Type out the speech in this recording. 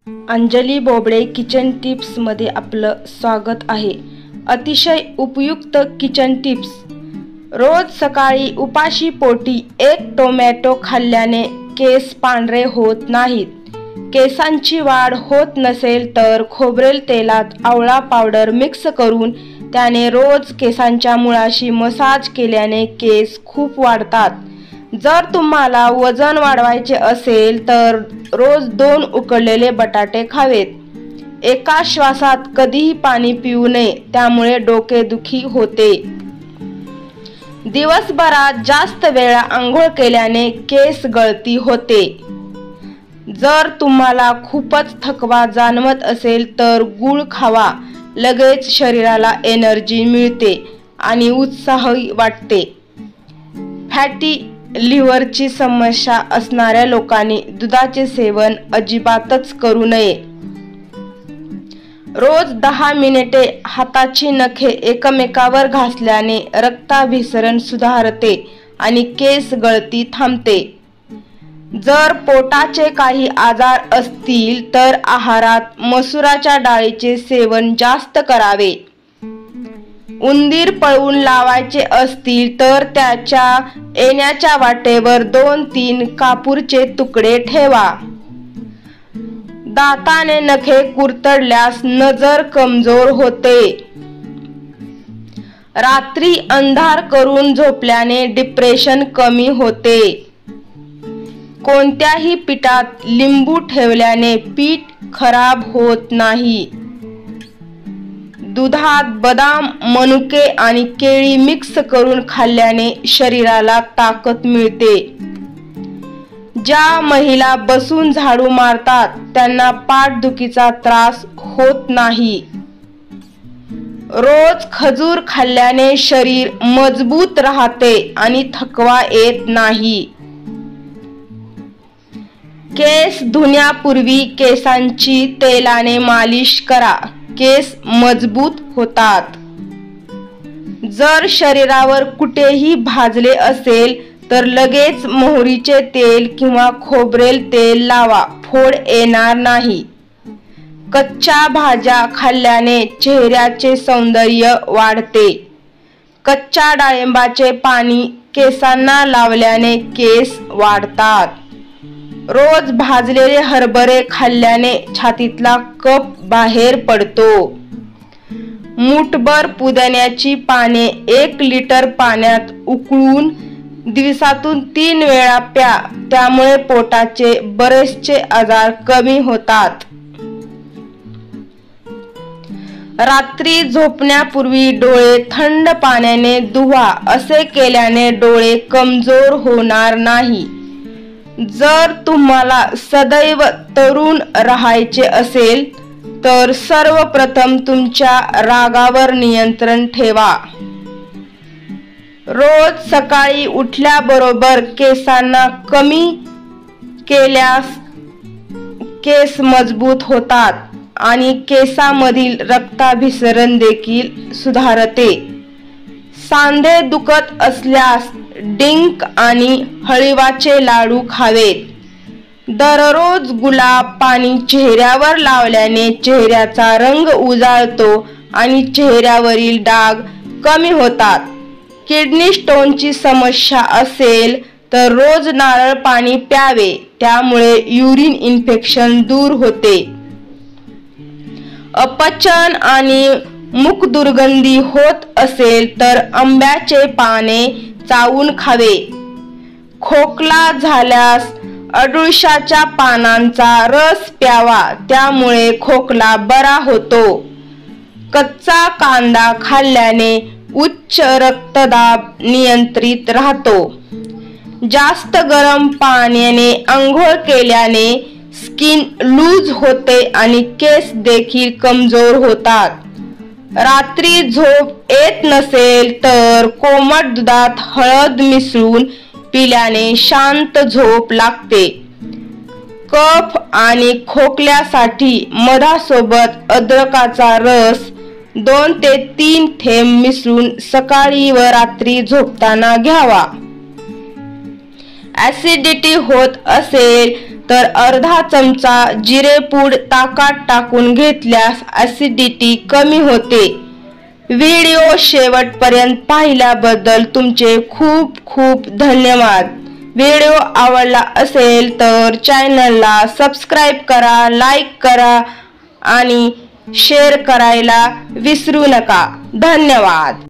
Anjali Bobde kitchen tips मध्ये आपलं स्वागत आहे। अतिशय उपयुक्त किचन टिप्स। रोज सकाळी उपाशी पोटी एक टोमॅटो खाल्ल्याने केस पांढरे होत नाहीत। केसांची वाढ होत नसेल तर खोबरेल तेलात आवळा पावडर मिक्स करून त्याने रोज केसांच्या मुळाशी मसाज केल्याने केस खूप वाढतात। जर तुम्हाला वजन वाढवायचे असेल तर रोज 2 उकडलेले बटाटे खावेत। एका श्वासात कधीही पाणी पिऊ नये, त्यामुळे डोकेदुखी होते। दिवसभरात जास्त वेळा आंघोळ केल्याने केस गळती होते। जर तुम्हाला खूपच थकवा जाणवत असेल तर गूळ खावा, लगेच शरीराला एनर्जी मिळते आणि उत्साही वाटते। फॅटी लिव्हरची समस्या असणाऱ्या लोकांनी दुधाचे सेवन अजिबातच करू नये। रोज 10 मिनिटे हाताची नखे एकमेकावर घासल्याने रक्ताभिसरण सुधारते आणि केस गळती थांबते। जर पोटाचे काही आजार असतील तर आहारात मसुराच्या डाळीचे सेवन जास्त करावे। उंदीर पळवून लावायचे असतील तर त्याच्या येण्याच्या वाटेवर 2-3 कापूरचे तुकडे ठेवा। दाताने नखे कुरतडल्यास नजर कमजोर होते। रात्री अंधार करून झोपल्याने डिप्रेशन कमी होते। कोणत्याही पिठात लिंबू ठेवल्याने पीठ खराब होत नाही। दुधात बदाम, मनुके आणि केळी मिक्स करून खाल्ल्याने शरीराला ताकद मिळते। ज्या महिला बसून झाडू मारतात त्यांना पाठदुखीचा त्रास होत नाही। रोज खजूर खाल्ल्याने शरीर मजबूत राहते आणि थकवा येत नाही। केस धुण्यापूर्वी केसांची तेलाने मालिश करा, केस मजबूत होतात। जर शरीरावर कुठेही भाजले असेल तर लगेच मोहरीचे तेल किंवा खोबरेल तेल लावा, फोड येणार नाही। कच्च्या भाज्या खाल्ल्याने चेहऱ्याचे सौंदर्य वाढते। कच्च्या डाळिंबाचे पाणी केसांना लावल्याने केस वाढतात। रोज भाजलेले हरभरे खाल्ल्याने छातीतला कफ बाहेर पडतो। मूठभर पुदिन्याची पाने 1 लिटर पाण्यात उकळून दिवसातून 3 वेळा प्या, त्यामुळे पोटाचे बरेचसे आजार कमी होतात। रात्री झोपण्यापूर्वी डोळे थंड पाण्याने धुवा, असे केल्याने डोळे कमजोर होणार नाही। जर तुम्हाला सदैव तरुण राहायचे असेल तर सर्वप्रथम तुमच्या रागावर नियंत्रण ठेवा। रोज सकाळी उठल्याबरोबर केसांना कमी केल्यास केस मजबूत होतात आणि केसांमधील रक्ताभिसरण देखील सुधारते। सांधे दुखत असल्यास डिंक आणि हळीवाचे लाडू खावेत। दररोज गुलाब पाणी चेहऱ्यावर लावल्याने चेहऱ्याचा रंग उजाळतो आणि चेहऱ्यावरील डाग कमी होतात। किडनी स्टोनची समस्या असेल तर रोज नारळ पाणी प्यावे, त्यामुळे युरिन इन्फेक्शन दूर होते। अपचन आणि मुख दुर्गंधी होत असेल तर आंब्याचे पाने चावून खावे। खोकला झाल्यास अडुळशाच्या पानांचा रस प्यावा, त्यामुळे खोकला बरा होतो। कच्चा कांदा खाल्ल्याने उच्च रक्तदाब नियंत्रित राहतो। जास्त गरम पाण्याने आंघोळ केल्याने स्किन लूज होते आणि केस देखील कमजोर होतात। रात्री झोप येत नसेल तर कोमट दुधात हळद मिसळून पिल्याने शांत झोप लागते। कफ आणि खोकल्यासाठी मधासोबत अद्रकाचा रस 2 ते 3 थेंब मिसळून सकाळी व रात्री झोपताना घ्यावा। ॲसिडिटी होत असेल तर अर्धा चमचा जिरेपूड ताकात टाकून घेतल्यास ॲसिडिटी कमी होते। व्हिडिओ शेवटपर्यंत पाहिल्याबद्दल तुमचे खूप खूप धन्यवाद। व्हिडिओ आवडला असेल तर चॅनलला सबस्क्राईब करा, लाईक करा आणि शेअर करायला विसरू नका। धन्यवाद।